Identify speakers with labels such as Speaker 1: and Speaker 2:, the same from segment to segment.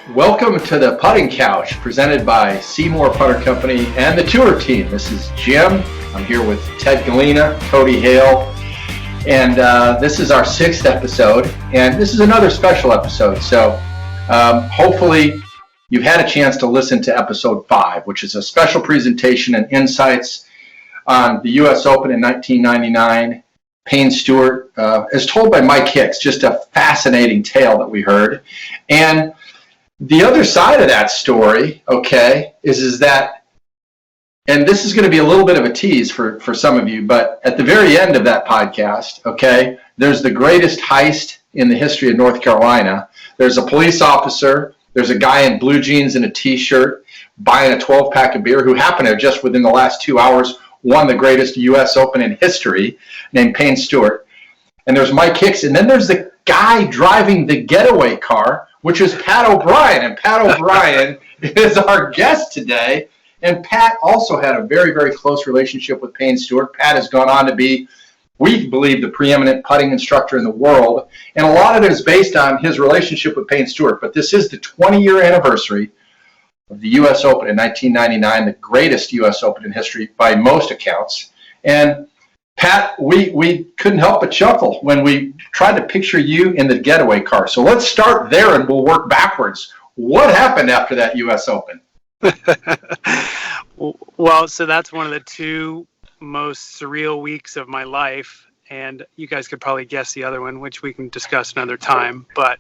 Speaker 1: Welcome to the Putting Couch, presented by SeeMore Putter Company and the tour team. This is Jim. I'm here with Ted Galena, Cody Hale, and this is our 6th episode, and this is another special episode. So hopefully you've had a chance to listen to episode 5, which is a special presentation and insights on the U.S. Open in 1999. Payne Stewart, as told by Mike Hicks, just a fascinating tale that we heard. And the other side of that story, okay, is that, and this is going to be a little bit of a tease for some of you, but at the very end of that podcast, okay, there's the greatest heist in the history of North Carolina. There's a police officer, there's a guy in blue jeans and a t-shirt buying a 12-pack of beer who happened to just within the last 2 hours won the greatest U.S. Open in history, named Payne Stewart. And there's Mike Hicks, and then there's the guy driving the getaway car, which is Pat O'Brien. And Pat O'Brien is our guest today. And Pat also had a very, very close relationship with Payne Stewart. Pat has gone on to be, we believe, the preeminent putting instructor in the world. And a lot of it is based on his relationship with Payne Stewart. But this is the 20-year anniversary of the U.S. Open in 1999, the greatest U.S. Open in history by most accounts. And Pat, we couldn't help but chuckle when we tried to picture you in the getaway car. So let's start there and we'll work backwards. What happened after that U.S. Open?
Speaker 2: Well, so that's one of the 2 most surreal weeks of my life. And you guys could probably guess the other one, which we can discuss another time. But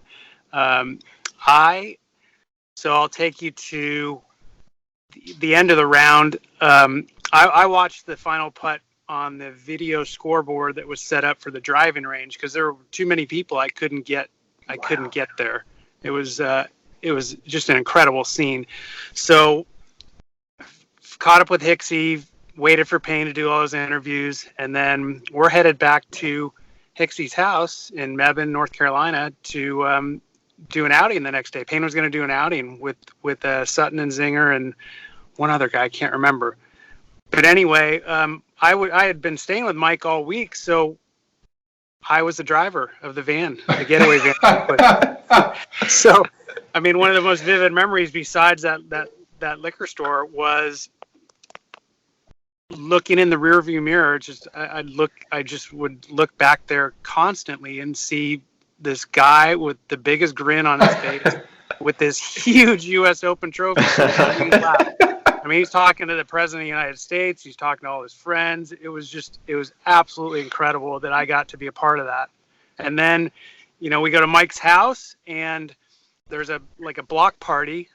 Speaker 2: so I'll take you to the end of the round. I watched the final putt on the video scoreboard that was set up for the driving range because there were too many people. I couldn't get there. It was just an incredible scene. So caught up with Hicksy, waited for Payne to do all his interviews, and then we're headed back to Hicksy's house in Mebane, North Carolina, to do an outing the next day. Payne was going to do an outing with Sutton and Zinger and one other guy, I can't remember. But anyway, I had been staying with Mike all week, so I was the driver of the van, the getaway van. So, I mean, one of the most vivid memories besides that liquor store was looking in the rearview mirror. I just would look back there constantly and see this guy with the biggest grin on his face with this huge U.S. Open trophy. I mean, he's talking to the President of the United States. He's talking to all his friends. It was absolutely incredible that I got to be a part of that. And then, we go to Mike's house, and there's a block party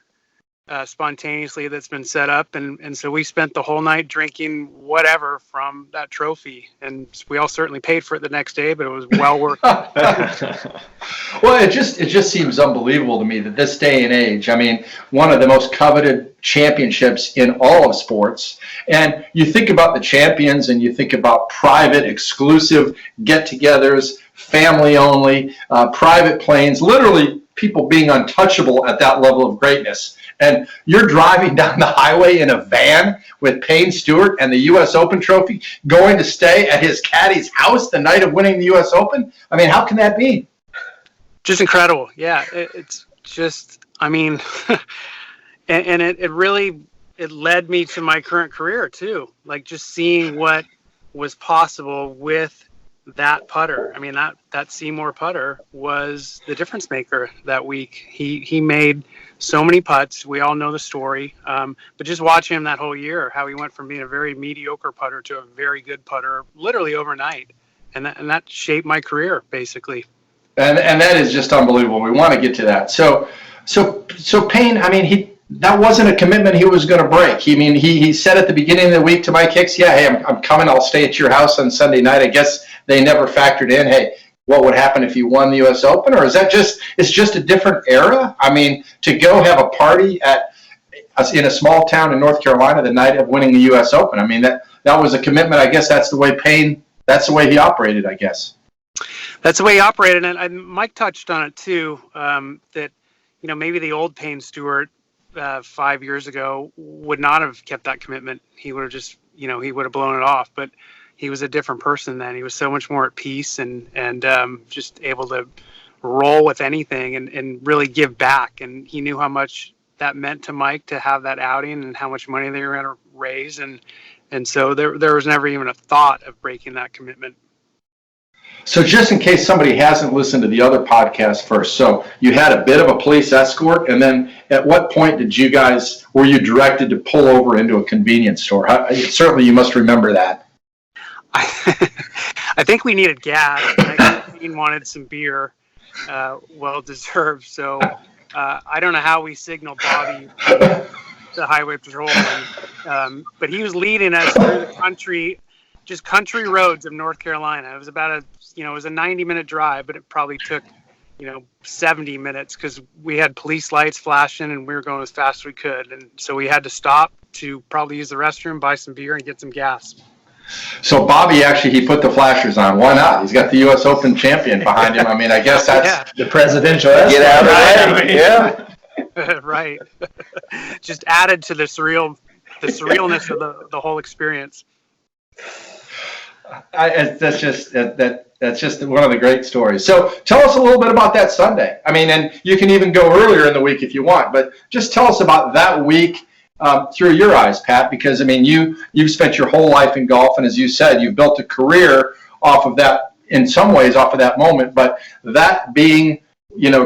Speaker 2: spontaneously that's been set up. And so we spent the whole night drinking whatever from that trophy. And we all certainly paid for it the next day, but it was well worth it.
Speaker 1: Well, it just seems unbelievable to me that this day and age, I mean, one of the most coveted championships in all of sports. And you think about the champions and you think about private, exclusive get-togethers, family only, private planes, literally people being untouchable at that level of greatness. And you're driving down the highway in a van with Payne Stewart and the U.S. Open trophy, going to stay at his caddy's house the night of winning the U.S. Open. I mean, how can that be?
Speaker 2: Just incredible. Yeah, it's just, I mean, and it really led me to my current career too. Like just seeing what was possible with that putter. I mean, that SeeMore putter was the difference maker that week. He made so many putts. We all know the story. But just watching him that whole year, how he went from being a very mediocre putter to a very good putter, literally overnight. And that shaped my career, basically.
Speaker 1: And that is just unbelievable. We want to get to that. So Payne, I mean, that wasn't a commitment he was going to break. He said at the beginning of the week to Mike Hicks, yeah, hey, I'm coming. I'll stay at your house on Sunday night. I guess they never factored in, hey, what would happen if you won the U.S. Open? Or is that it's just a different era? I mean, to go have a party in a small town in North Carolina the night of winning the U.S. Open, I mean, that was a commitment. I guess that's the way he operated, I guess.
Speaker 2: That's the way he operated. And Mike touched on it too, that, maybe the old Payne Stewart 5 years ago would not have kept that commitment. He would have just, he would have blown it off. But he was a different person then. He was so much more at peace and just able to roll with anything and really give back. And he knew how much that meant to Mike to have that outing and how much money they were going to raise. And so there was never even a thought of breaking that commitment.
Speaker 1: So just in case somebody hasn't listened to the other podcast first, so you had a bit of a police escort, and then at what point were you directed to pull over into a convenience store? Certainly you must remember that.
Speaker 2: I think we needed gas. I think Payne wanted some beer, well deserved. So I don't know how we signaled Bobby, the highway patrolman, but he was leading us through the country, just country roads of North Carolina. It was about it was a 90-minute drive, but it probably took 70 minutes because we had police lights flashing and we were going as fast as we could, and so we had to stop to probably use the restroom, buy some beer, and get some gas.
Speaker 1: So Bobby, actually, he put the flashers on. Why not? He's got the U.S. Open champion behind him. I mean, I guess that's
Speaker 3: the presidential escort. Get out of the way.
Speaker 1: Yeah.
Speaker 2: Right. Just added to the surrealness of the whole experience.
Speaker 1: That's just one of the great stories. So tell us a little bit about that Sunday. I mean, and you can even go earlier in the week if you want, but just tell us about that week through your eyes, Pat, because I mean, you've spent your whole life in golf, and as you said, you've built a career off of that, in some ways off of that moment, but that being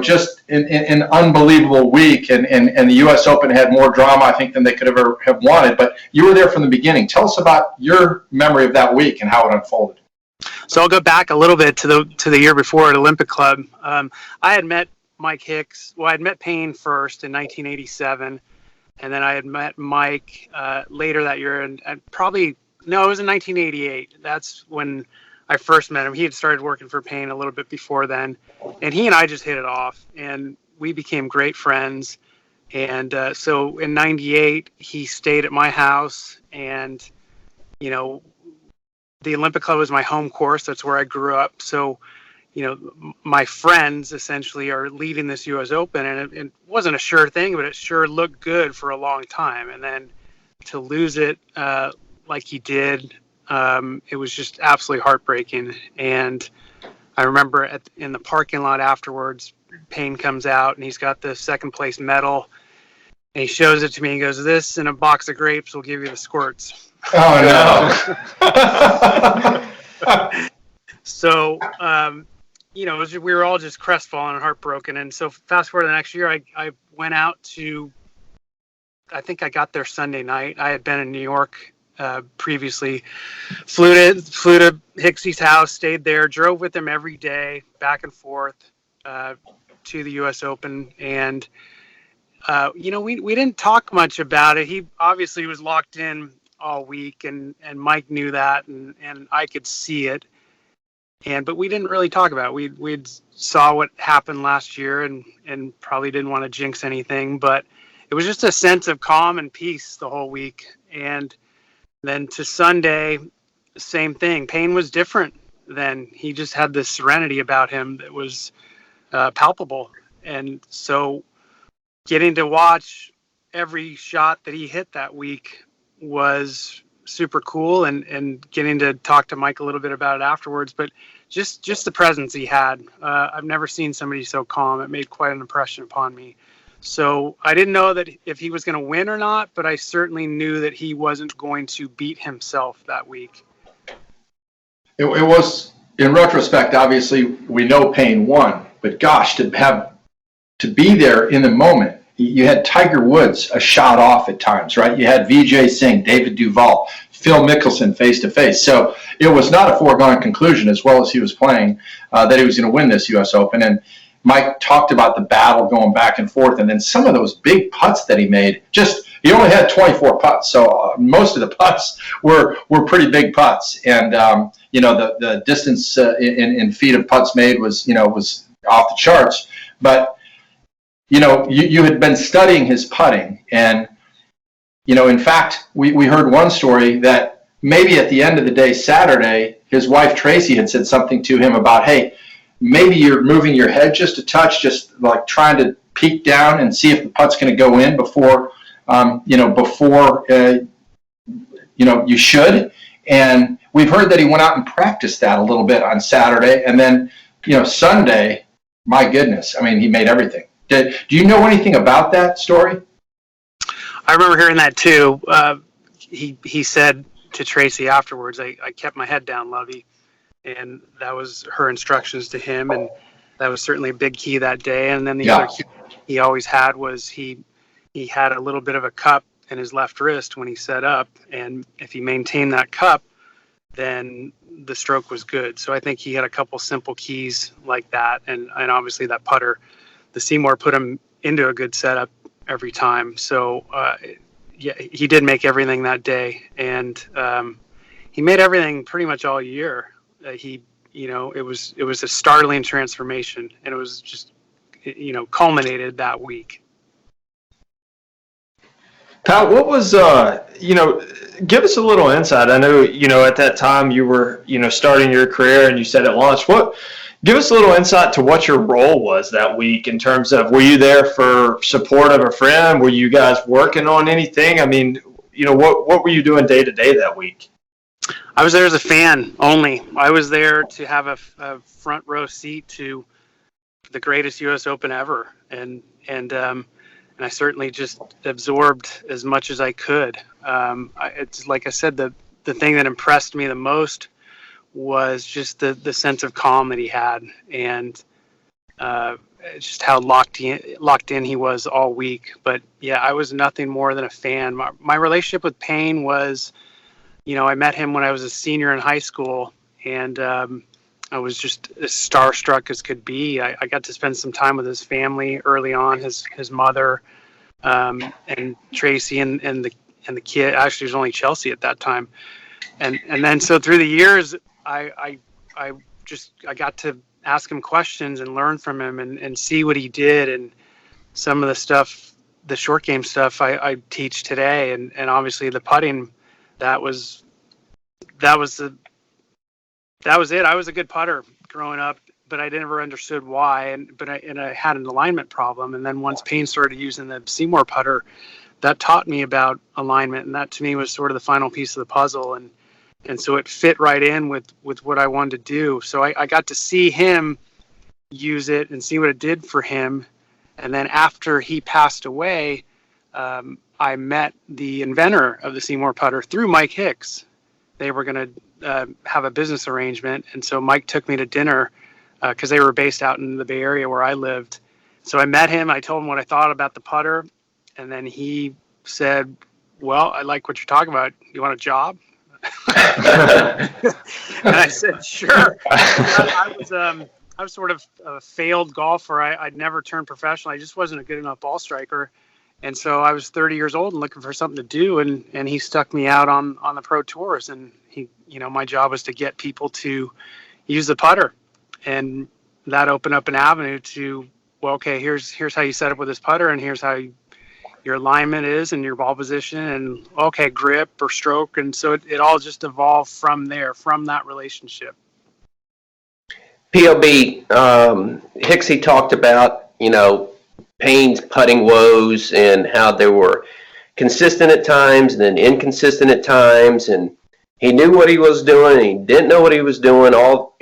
Speaker 1: just an unbelievable week, and the U.S. Open had more drama, I think, than they could ever have wanted. But you were there from the beginning. Tell us about your memory of that week and how it unfolded.
Speaker 2: So I'll go back a little bit to the year before at Olympic Club. I had met Mike Hicks. Well, I had met Payne first in 1987, and then I had met Mike later that year, and it was in 1988. That's when I first met him. He had started working for Payne a little bit before then, and he and I just hit it off, and we became great friends. And so in 98, he stayed at my house, and, the Olympic Club was my home course. That's where I grew up. So, my friends essentially are leading this U.S. Open, and it wasn't a sure thing, but it sure looked good for a long time. And then to lose it like he did, it was just absolutely heartbreaking. And I remember in the parking lot afterwards, Payne comes out and he's got the second place medal, and he shows it to me and goes, "This and a box of grapes will give you the squirts."
Speaker 1: Oh
Speaker 2: no. So, we were all just crestfallen and heartbroken. And so fast forward to the next year, I went out I think I got there Sunday night. I had been in New York previously, flew to Hicksy's house, stayed there, drove with him every day back and forth to the U.S. Open, and we didn't talk much about it. He obviously was locked in all week, and Mike knew that, and I could see it, but we didn't really talk about it. We saw what happened last year, and probably didn't want to jinx anything, but it was just a sense of calm and peace the whole week. And then to Sunday, same thing. Payne was different then. He just had this serenity about him that was palpable. And so getting to watch every shot that he hit that week was super cool, and getting to talk to Mike a little bit about it afterwards. But just the presence he had. I've never seen somebody so calm. It made quite an impression upon me. So I didn't know that if he was going to win or not, but I certainly knew that he wasn't going to beat himself that week.
Speaker 1: It was, in retrospect, obviously we know Payne won, but gosh, to be there in the moment. You had Tiger Woods a shot off at times, right? You had Vijay Singh, David Duval, Phil Mickelson face to face. So it was not a foregone conclusion, as well as he was playing, that he was going to win this U.S. Open. And Mike talked about the battle going back and forth, and then some of those big putts that he made. He only had 24 putts, so most of the putts were pretty big putts. And the distance in feet of putts made was off the charts. But you had been studying his putting, and in fact, we heard one story that maybe at the end of the day Saturday, his wife Tracy had said something to him about, hey, maybe you're moving your head just a touch, just like trying to peek down and see if the putt's going to go in before you should. And we've heard that he went out and practiced that a little bit on Saturday, and then Sunday, my goodness, I mean, he made everything. Do you know anything about that story?
Speaker 2: I remember hearing that too. He said to Tracy afterwards, I kept my head down, Lovey. And that was her instructions to him. And that was certainly a big key that day. And then the other key he always had was he had a little bit of a cup in his left wrist when he set up. And if he maintained that cup, then the stroke was good. So I think he had a couple simple keys like that. And obviously that putter, the SeeMore put him into a good setup every time. So, yeah, he did make everything that day. And he made everything pretty much all year. It was a startling transformation, and it was just, culminated that week.
Speaker 3: Pat, what was, give us a little insight. I know, at that time you were, starting your career and you said at launch. Give us a little insight to what your role was that week in terms of, were you there for support of a friend? Were you guys working on anything? I mean, what were you doing day to day that week?
Speaker 2: I was there as a fan only. I was there to have a front row seat to the greatest U.S. Open ever, and I certainly just absorbed as much as I could. It's like I said, the thing that impressed me the most was just the sense of calm that he had, and just how locked in he was all week. But yeah, I was nothing more than a fan. My relationship with Payne was, I met him when I was a senior in high school, and I was just as starstruck as could be. I got to spend some time with his family early on, his mother, and Tracy and the kid. Actually, it was only Chelsea at that time, and then so through the years, I got to ask him questions and learn from him and see what he did, and some of the stuff, the short game stuff, I teach today, and obviously the putting. That was it. I was a good putter growing up, but I never understood why. And I had an alignment problem. And then once Payne started using the SeeMore putter, that taught me about alignment. And that to me was sort of the final piece of the puzzle. And so it fit right in with what I wanted to do. So I got to see him use it and see what it did for him. And then after he passed away, I met the inventor of the SeeMore putter through Mike Hicks. They were going to have a business arrangement, and so Mike took me to dinner because they were based out in the Bay Area where I lived. So I met him. I told him what I thought about the putter, and then he said, "Well, I like what you're talking about. You want a job?" And I said, "Sure." I was sort of a failed golfer. I'd never turned professional. I just wasn't a good enough ball striker. And so I was 30 years old and looking for something to do, and he stuck me out on the pro tours, and my job was to get people to use the putter, and that opened up an avenue to, well, okay, here's how you set up with this putter, and here's how your alignment is and your ball position, and okay, grip or stroke, and so it all just evolved from there, from that relationship.
Speaker 4: POB, Hicksy talked about, Payne's putting woes and how they were consistent at times and then inconsistent at times, and he knew what he was doing and he didn't know what he was doing all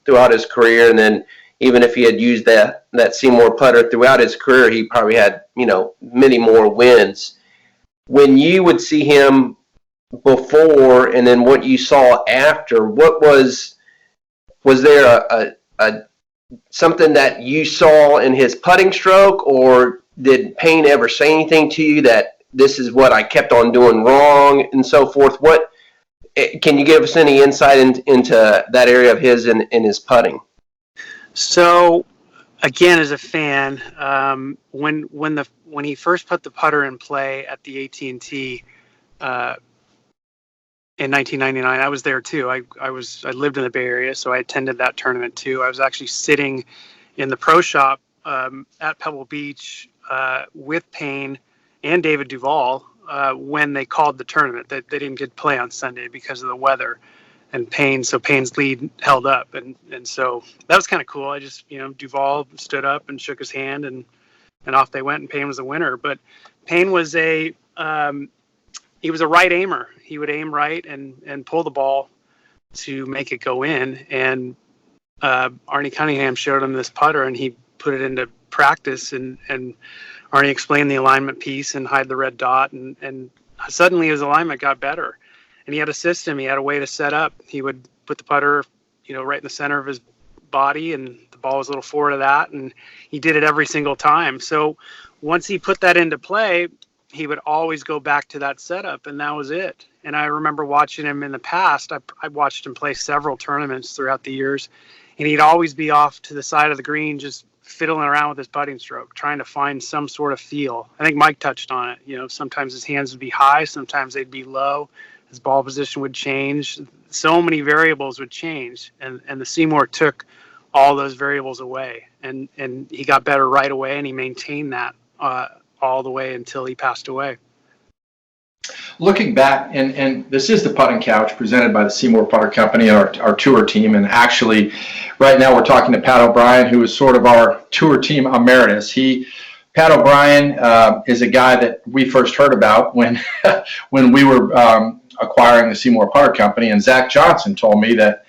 Speaker 4: throughout his career. And then even if he had used that SeeMore putter throughout his career, he probably had many more wins. When you would see him before and then what you saw after, what was there a something that you saw in his putting stroke, or did Payne ever say anything to you that this is what I kept on doing wrong and so forth? What can you give us any insight into that area of his in his putting?
Speaker 2: So again, as a fan, when he first put the putter in play at the AT&T in 1999, I was there too. I lived in the Bay Area, so I attended that tournament too. I was actually sitting in the pro shop at Pebble Beach with Payne and David Duval when they called the tournament. They didn't get to play on Sunday because of the weather, and Payne's lead held up, and so that was kind of cool. I just Duval stood up and shook his hand, and off they went, and Payne was the winner. But Payne was he was a right aimer. He would aim right and pull the ball to make it go in. And Arnie Cunningham showed him this putter, and he put it into practice, and Arnie explained the alignment piece and hide the red dot, and suddenly his alignment got better. And he had a system. He had a way to set up. He would put the putter, right in the center of his body, and the ball was a little forward of that, and he did it every single time. So once he put that into play, he would always go back to that setup, and that was it. And I remember watching him in the past. I watched him play several tournaments throughout the years, and he'd always be off to the side of the green just fiddling around with his putting stroke, trying to find some sort of feel. I think Mike touched on it. Sometimes his hands would be high, sometimes they'd be low. His ball position would change. So many variables would change, and the SeeMore took all those variables away, and he got better right away, and he maintained that all the way until he passed away.
Speaker 1: Looking back, and this is the Putting Couch presented by the SeeMore Putter Company, our tour team, and actually right now we're talking to Pat O'Brien, who is sort of our tour team emeritus. Pat O'Brien is a guy that we first heard about when we were acquiring the SeeMore Putter Company, and Zach Johnson told me that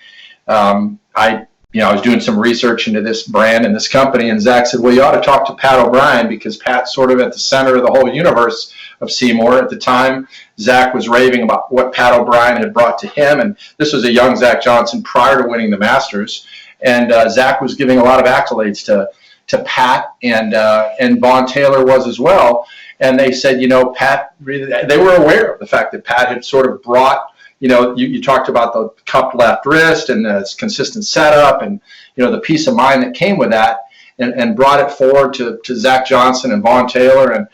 Speaker 1: I was doing some research into this brand and this company, and Zach said, well, you ought to talk to Pat O'Brien because Pat's sort of at the center of the whole universe of SeeMore. At the time, Zach was raving about what Pat O'Brien had brought to him, and this was a young Zach Johnson prior to winning the Masters, and Zach was giving a lot of accolades to Pat, and Vaughn Taylor was as well. And they said, Pat, they were aware of the fact that Pat had sort of brought, you talked about the cupped left wrist and the consistent setup and, the peace of mind that came with that, and brought it forward to Zach Johnson and Vaughn Taylor, and,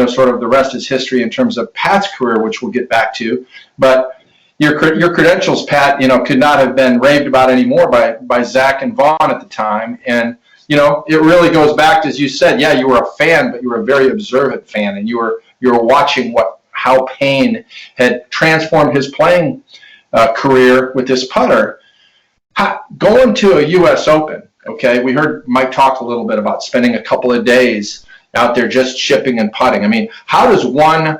Speaker 1: sort of the rest is history in terms of Pat's career, which we'll get back to. But your credentials, Pat, could not have been raved about anymore by Zach and Vaughn at the time. And it really goes back to, as you said, yeah, you were a fan, but you were a very observant fan, and you were watching how Payne had transformed his playing career with this putter. Going to a U.S. Open, okay, we heard Mike talk a little bit about spending a couple of days out there just chipping and putting. I mean, how does one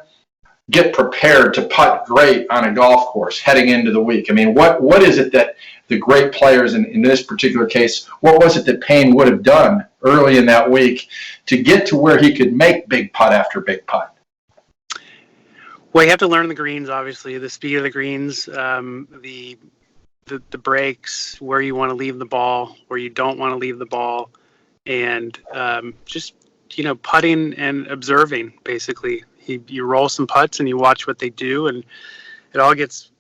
Speaker 1: get prepared to putt great on a golf course heading into the week? I mean, what is it that the great players in this particular case, what was it that Payne would have done early in that week to get to where he could make big putt after big putt?
Speaker 2: Well, you have to learn the greens, obviously, the speed of the greens, the breaks, where you want to leave the ball, where you don't want to leave the ball, and just, putting and observing, basically. You roll some putts and you watch what they do, and it all gets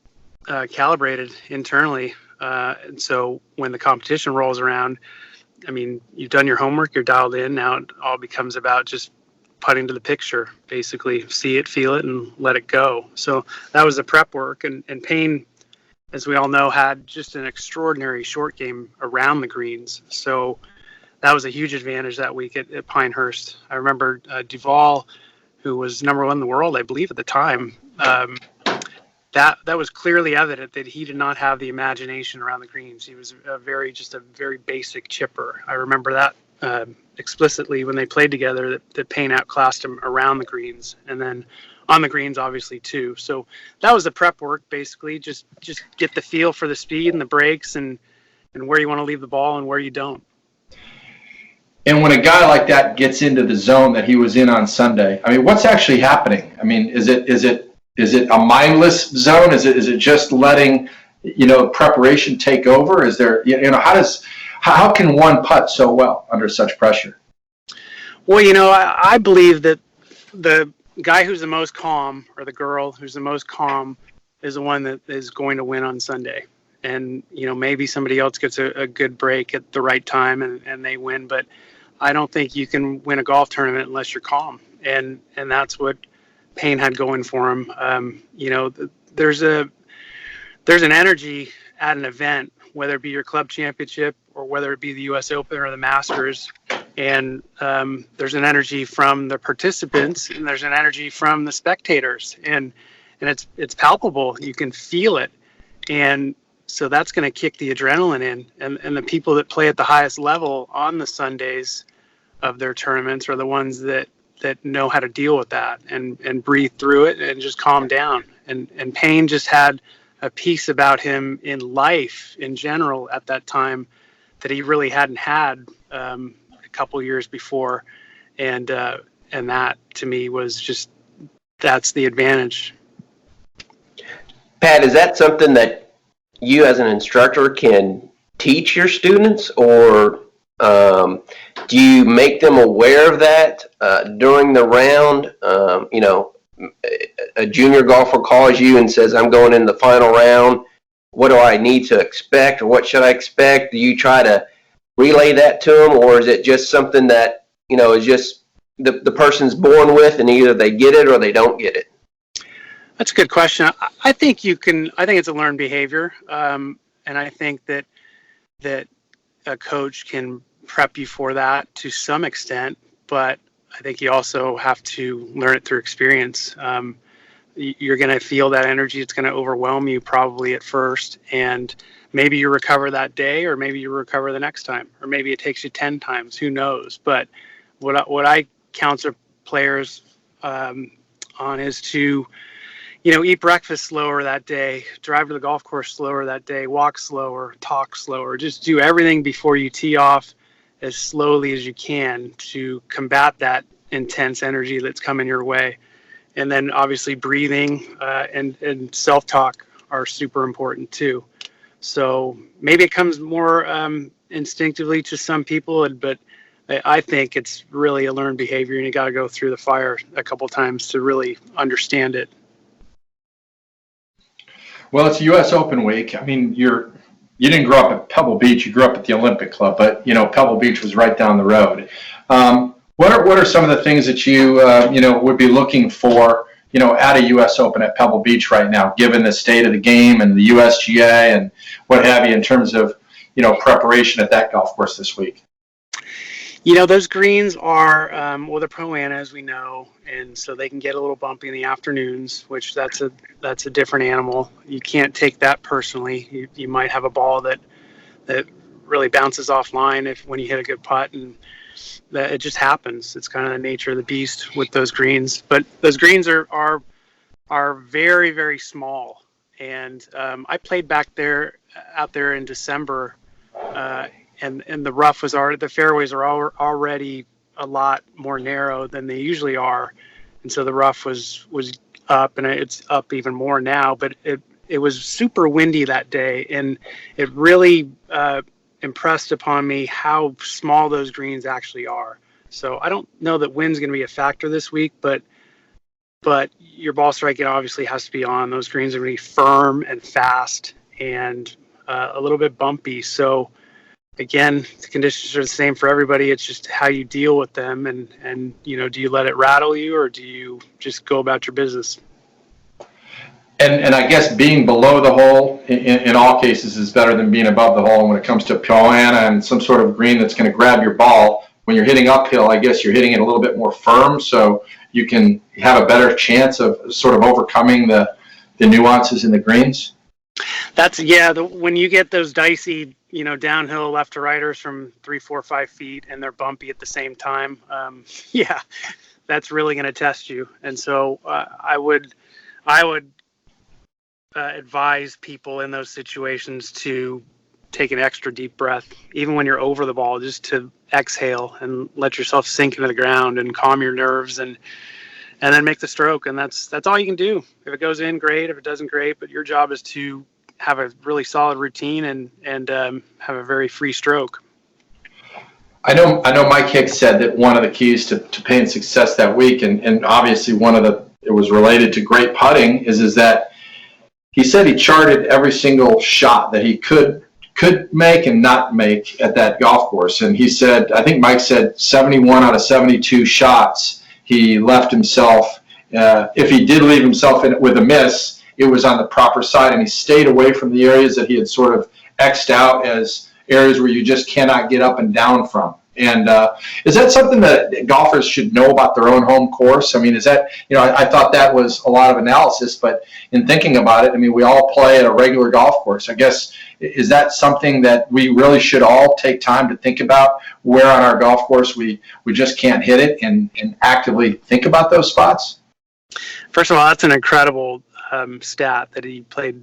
Speaker 2: calibrated internally. And so when the competition rolls around, I mean, you've done your homework, you're dialed in. Now it all becomes about just putting to the picture, basically. See it, feel it, and let it go. So that was the prep work. And Payne, as we all know, had just an extraordinary short game around the greens. So that was a huge advantage that week at Pinehurst. I remember Duval, who was number one in the world, I believe, at the time. That was clearly evident that he did not have the imagination around the greens. He was a very basic chipper. I remember that explicitly when they played together, that Payne outclassed him around the greens, and then on the greens, obviously, too. So that was the prep work, basically. Just get the feel for the speed and the breaks, and where you want to leave the ball and where you don't.
Speaker 1: And when a guy like that gets into the zone that he was in on Sunday, I mean, what's actually happening? I mean, is it a mindless zone? Is it just letting, preparation take over? Is there, how can one putt so well under such pressure?
Speaker 2: Well, I believe that the guy who's the most calm, or the girl who's the most calm, is the one that is going to win on Sunday. And, maybe somebody else gets a good break at the right time and they win, but I don't think you can win a golf tournament unless you're calm. And that's what Payne had going for him. There's an energy at an event, whether it be your club championship or whether it be the U.S. Open or the Masters. And there's an energy from the participants, and there's an energy from the spectators, and it's palpable. You can feel it. And so that's going to kick the adrenaline in. And the people that play at the highest level on the Sundays of their tournaments are the ones that know how to deal with that and breathe through it and just calm down. And Payne just had a piece about him in life in general at that time he really hadn't had a couple years before, and that to me was that's the advantage.
Speaker 4: Pat, is that something that you as an instructor can teach your students, or do you make them aware of that during the round? A junior golfer calls you and says, I'm going in the final round. What do I need to expect, or what should I expect? Do you try to relay that to them, or is it just something that, is just the person's born with, and either they get it or they don't get it?
Speaker 2: That's a good question. I think it's a learned behavior. And I think that a coach can prep you for that to some extent, but I think you also have to learn it through experience. You're going to feel that energy. It's going to overwhelm you probably at first, and maybe you recover that day, or maybe you recover the next time, or maybe it takes you 10 times. Who knows? But what I counsel players on is to, eat breakfast slower that day, drive to the golf course slower that day, walk slower, talk slower. Just do everything before you tee off as slowly as you can to combat that intense energy that's coming your way. And then obviously breathing and self-talk are super important too. So maybe it comes more instinctively to some people, but I think it's really a learned behavior, and you got to go through the fire a couple times to really understand it.
Speaker 1: Well, it's U.S. Open week. I mean, you didn't grow up at Pebble Beach. You grew up at the Olympic Club, but Pebble Beach was right down the road. What are some of the things that you would be looking for at a U.S. Open at Pebble Beach right now, given the state of the game and the USGA and what have you in terms of preparation at that golf course this week?
Speaker 2: Those greens are they're Pro-Am, as we know, and so they can get a little bumpy in the afternoons, which that's a different animal. You can't take that personally. You might have a ball that really bounces offline when you hit a good putt, and that it just happens. It's kind of the nature of the beast with those greens. But those greens are very, very small, and I played out there in December. And the rough the fairways are already a lot more narrow than they usually are, and so the rough was up, and it's up even more now. But it was super windy that day, and it really impressed upon me how small those greens actually are. So I don't know that wind's going to be a factor this week, but your ball striking obviously has to be on. Those greens are going to be firm and fast and a little bit bumpy. So again, the conditions are the same for everybody. It's just how you deal with them, and do you let it rattle you, or do you just go about your business?
Speaker 1: And I guess being below the hole in all cases is better than being above the hole when it comes to Pro-Am and some sort of green that's going to grab your ball. When you're hitting uphill, I guess you're hitting it a little bit more firm, so you can have a better chance of sort of overcoming the nuances in the greens.
Speaker 2: When you get those dicey, downhill left to righters from 3, 4, 5 feet, and they're bumpy at the same time, that's really going to test you. And so I would advise people in those situations to take an extra deep breath, even when you're over the ball, just to exhale and let yourself sink into the ground and calm your nerves, and then make the stroke. And that's all you can do. If it goes in, great. If it doesn't, great. But your job is to have a really solid routine and have a very free stroke.
Speaker 1: I know Mike Hicks said that one of the keys to Payne's success that week, and obviously it was related to great putting, is that he said he charted every single shot that he could make and not make at that golf course. And he said, I think Mike said 71 out of 72 shots he left himself. If he did leave himself in it with a miss, it was on the proper side, and he stayed away from the areas that he had sort of X'd out as areas where you just cannot get up and down from. And is that something that golfers should know about their own home course? I mean, is that, I thought that was a lot of analysis, but in thinking about it, I mean, we all play at a regular golf course. I guess, is that something that we really should all take time to think about, where on our golf course we just can't hit it, and actively think about those spots?
Speaker 2: First of all, that's an incredible stat that he played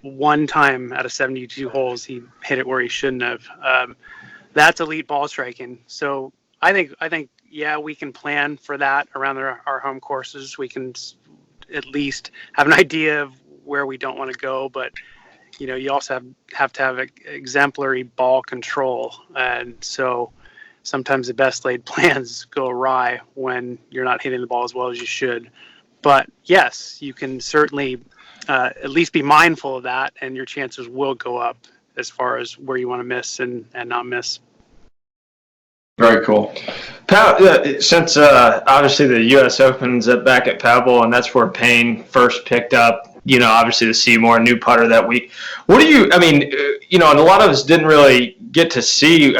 Speaker 2: one time out of 72 holes, he hit it where he shouldn't have. That's elite ball striking. So I think, yeah, we can plan for that around our home courses. We can at least have an idea of where we don't want to go, but you also have to have exemplary ball control. And so sometimes the best laid plans go awry when you're not hitting the ball as well as you should. But yes, you can certainly at least be mindful of that, and your chances will go up as far as where you want to miss and not miss.
Speaker 1: Very cool.
Speaker 3: Since obviously the U.S. Open's back at Pebble, and that's where Payne first picked up, obviously the SeeMore new putter that week. What do you, and a lot of us didn't really get to see,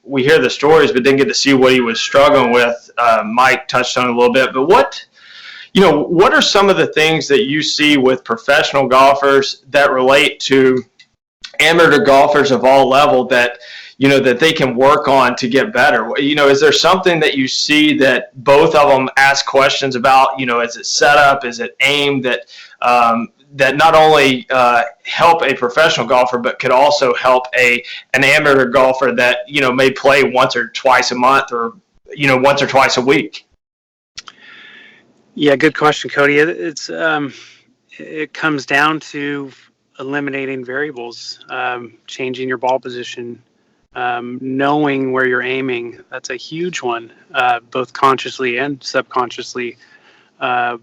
Speaker 3: we hear the stories, but didn't get to see what he was struggling with. Mike touched on it a little bit, but what are some of the things that you see with professional golfers that relate to amateur golfers of all level that they can work on to get better? Is there something that you see that both of them ask questions about? Is it setup? Is it aim that not only help a professional golfer, but could also help an amateur golfer that may play once or twice a month or once or twice a week?
Speaker 2: Yeah, good question, Cody. It comes down to eliminating variables, changing your ball position, knowing where you're aiming. That's a huge one, both consciously and subconsciously. My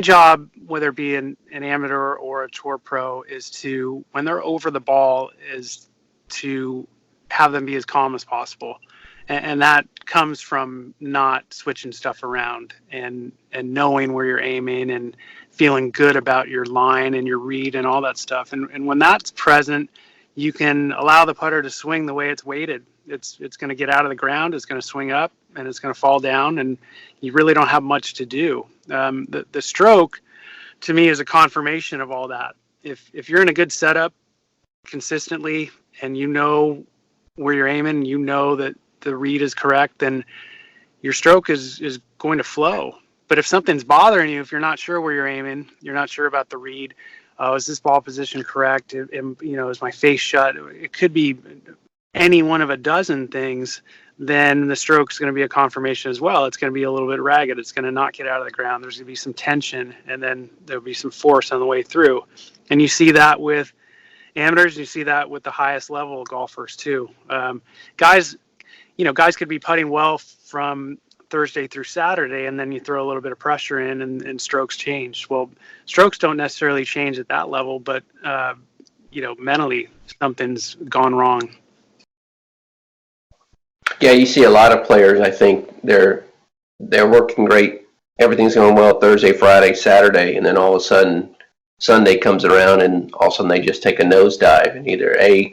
Speaker 2: job, whether it be an amateur or a tour pro, is to, when they're over the ball, is to have them be as calm as possible. And that comes from not switching stuff around and knowing where you're aiming and feeling good about your line and your read and all that stuff. And when that's present, you can allow the putter to swing the way it's weighted. It's going to get out of the ground, it's going to swing up, and it's going to fall down, and you really don't have much to do. The stroke, to me, is a confirmation of all that. If you're in a good setup consistently and you know where you're aiming, you know that the read is correct, then your stroke is going to flow. But if something's bothering you, if you're not sure where you're aiming, you're not sure about the read, is this ball position correct? Is my face shut? It could be any one of a dozen things. Then the stroke's going to be a confirmation as well. It's going to be a little bit ragged. It's going to not get out of the ground. There's going to be some tension, and then there'll be some force on the way through. And you see that with amateurs. You see that with the highest level golfers too. Guys could be putting well from Thursday through Saturday, and then you throw a little bit of pressure in, and strokes change. Well, strokes don't necessarily change at that level, but mentally something's gone wrong.
Speaker 4: Yeah, you see a lot of players. I think they're working great. Everything's going well Thursday, Friday, Saturday, and then all of a sudden Sunday comes around, and all of a sudden they just take a nosedive. And either A,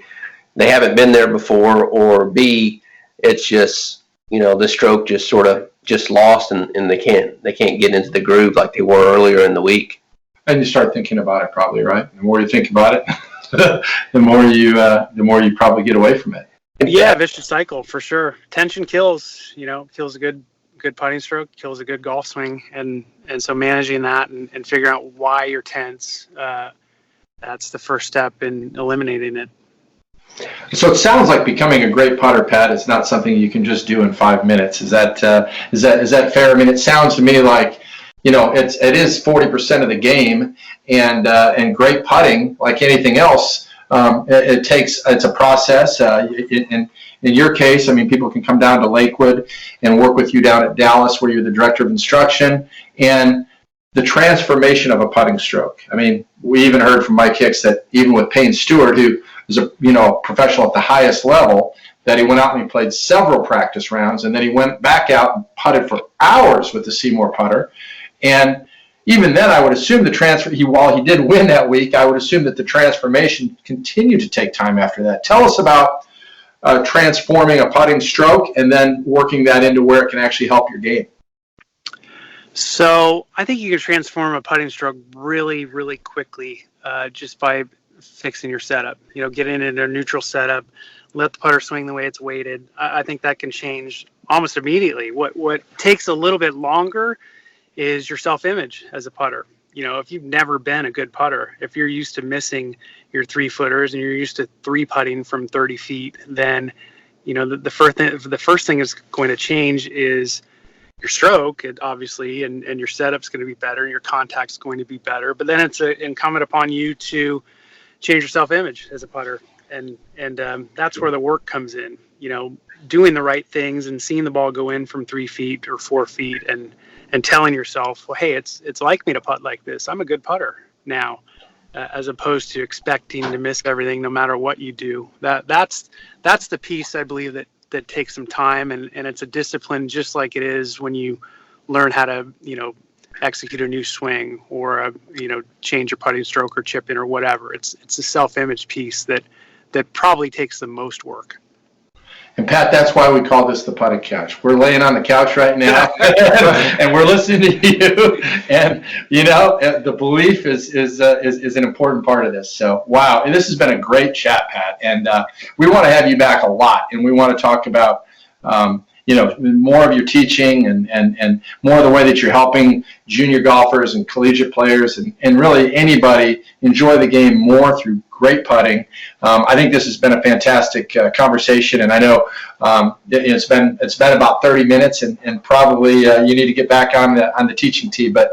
Speaker 4: they haven't been there before, or B, it's just the stroke just sort of just lost, and they can't get into the groove like they were earlier in the week.
Speaker 1: And you start thinking about it, probably, right? The more you think about it, the more you probably get away from it.
Speaker 2: Yeah, vicious cycle for sure. Tension kills. Kills a good putting stroke, kills a good golf swing, and so managing that and figuring out why you're tense. That's the first step in eliminating it.
Speaker 1: So it sounds like becoming a great putter, Pat, is not something you can just do in 5 minutes. Is that fair? It sounds to me like it is 40% of the game, and great putting, like anything else, it's a process. In your case, people can come down to Lakewood and work with you down at Dallas, where you're the director of instruction, and the transformation of a putting stroke. We even heard from Mike Hicks that even with Payne Stewart, who is a professional at the highest level, that he went out and he played several practice rounds, and then he went back out and putted for hours with the SeeMore putter. And even then, I would assume while he did win that week, I would assume that the transformation continued to take time after that. Tell us about transforming a putting stroke and then working that into where it can actually help your game.
Speaker 2: So I think you can transform a putting stroke really, really quickly just by fixing your setup. Getting into a neutral setup, let the putter swing the way it's weighted. I think that can change almost immediately. What takes a little bit longer is your self-image as a putter. if you've never been a good putter, if you're used to missing your 3-footers and you're used to 3-putting from 30 feet, then, the first thing is going to change is your stroke, obviously, and your setup's going to be better, and your contact's going to be better. But then it's incumbent upon you to change your self-image as a putter, and that's where the work comes in. Doing the right things and seeing the ball go in from 3 feet or 4 feet, and telling yourself, well, hey, it's like me to putt like this. I'm a good putter now, as opposed to expecting to miss everything no matter what you do. That's the piece I believe that takes some time, and it's a discipline, just like it is when you learn how to execute a new swing, or change your putting stroke or chip in or whatever. It's a self-image piece that probably takes the most work.
Speaker 1: And Pat, that's why we call this the putting couch. We're laying on the couch right now, and we're listening to you. And the belief is an important part of this. So, wow, and this has been a great chat, Pat. And we want to have you back a lot, and we want to talk about more of your teaching and more of the way that you're helping junior golfers and collegiate players and really anybody enjoy the game more through great putting. I think this has been a fantastic conversation, and I know it's been about 30 minutes, and probably you need to get back on the teaching tee. But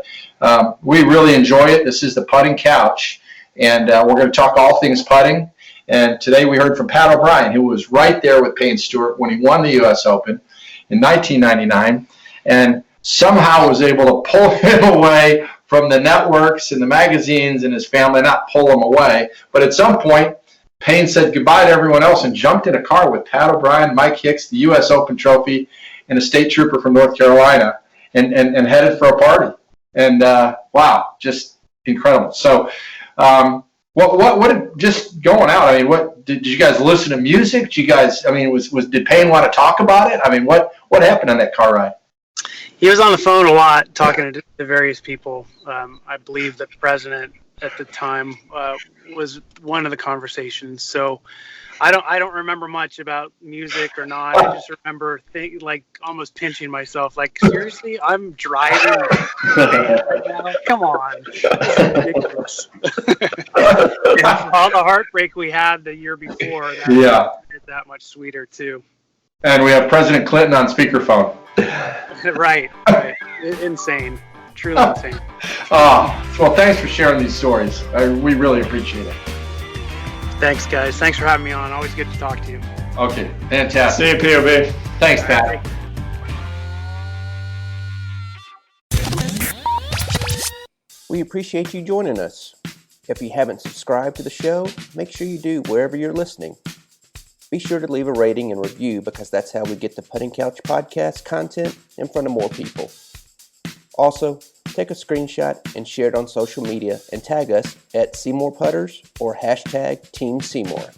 Speaker 1: we really enjoy it. This is the Putting Couch, and we're going to talk all things putting. And today we heard from Pat O'Brien, who was right there with Payne Stewart when he won the U.S. Open in 1999, and somehow was able to pull him away from the networks and the magazines and his family. Not pull him away, but at some point, Payne said goodbye to everyone else and jumped in a car with Pat O'Brien, Mike Hicks, the U.S. Open trophy, and a state trooper from North Carolina, and headed for a party. And wow, just incredible. So what just going out? I mean, what did you guys listen to music? Did you guys? I mean, did Payne want to talk about it? I mean, what happened on that car ride?
Speaker 2: He was on the phone a lot, talking to various people. I believe the president at the time was one of the conversations. So I don't remember much about music or not. I just remember almost pinching myself. Like, seriously, I'm driving right now? Come on, this is ridiculous. And all the heartbreak we had the year before, that made it that much sweeter too.
Speaker 1: And we have President Clinton on speakerphone.
Speaker 2: Right. Insane. Truly insane.
Speaker 1: Well, thanks for sharing these stories. We really appreciate it.
Speaker 2: Thanks, guys. Thanks for having me on. Always good to talk to you.
Speaker 1: Okay, fantastic.
Speaker 3: See you, POB.
Speaker 1: Thanks, Pat.
Speaker 4: We appreciate you joining us. If you haven't subscribed to the show, make sure you do wherever you're listening. Be sure to leave a rating and review, because that's how we get the Putting Couch podcast content in front of more people. Also, take a screenshot and share it on social media and tag us at SeeMore Putters or #Team SeeMore.